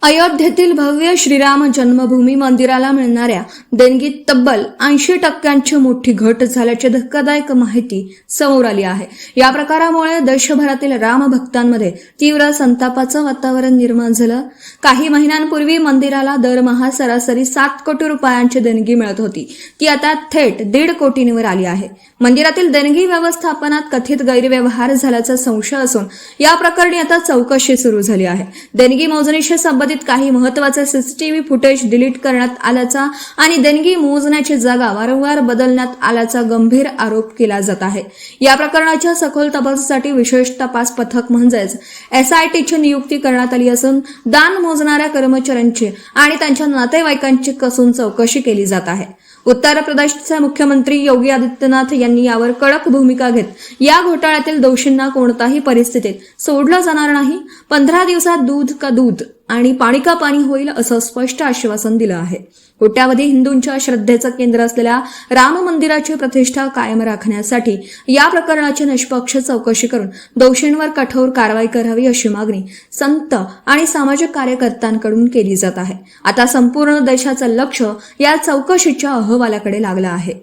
अयोध्येतील भव्य श्रीराम जन्मभूमी मंदिराला मिळणाऱ्या देणगीत तब्बल 80% मोठी घट झाल्याची धक्कादायक माहिती समोर आली आहे। या प्रकारामुळे देशभरातील रामभक्तांमध्ये तीव्र संतापाचं वातावरण निर्माण झालं। काही महिन्यांपूर्वी मंदिराला दरमहा सरासरी 7 कोटी रुपयांची देणगी मिळत होती, ती आता थेट 1.5 कोटींवर आली आहे। मंदिरातील देणगी व्यवस्थापनात कथित गैरव्यवहार झाल्याचा संशय असून या प्रकरणी आता चौकशी सुरू झाली आहे। देणगी मोजणीशी संबंधित काही महत्त्वाचे सीसीटीव्ही फुटेज डिलीट करण्यात आल्याचा आणि देणगी मोजण्याची जागा वारंवार बदलण्यात आल्याचा गंभीर आरोप केला जात आहे। या प्रकरणाच्या सखोल तपासासाठी विशेष तपास पथक म्हणजेच SITची नियुक्ती करण्यात आली असून दान मोजणाऱ्या कर्मचाऱ्यांची आणि त्यांच्या नातेवाईकांची कसून चौकशी केली जात आहे। उत्तर प्रदेशचे मुख्यमंत्री योगी आदित्यनाथ यांनी यावर कडक भूमिका घेत या घोटाळ्यातील दोषींना कोणत्याही परिस्थितीत सोडलं जाणार नाही। 15 दिवसात दूध का दूध आणि पाणी का पाणी होईल असं स्पष्ट आश्वासन दिलं आहे। कोट्यावधी हिंदूंच्या श्रद्धेचं केंद्र असलेल्या राम मंदिराची प्रतिष्ठा कायम राखण्यासाठी या प्रकरणाची निष्पक्ष चौकशी करून दोषींवर कठोर कारवाई करावी अशी मागणी संत आणि सामाजिक कार्यकर्त्यांकडून केली जात आहे। आता संपूर्ण देशाचं लक्ष या चौकशीच्या अहवालाकडे लागलं आहे।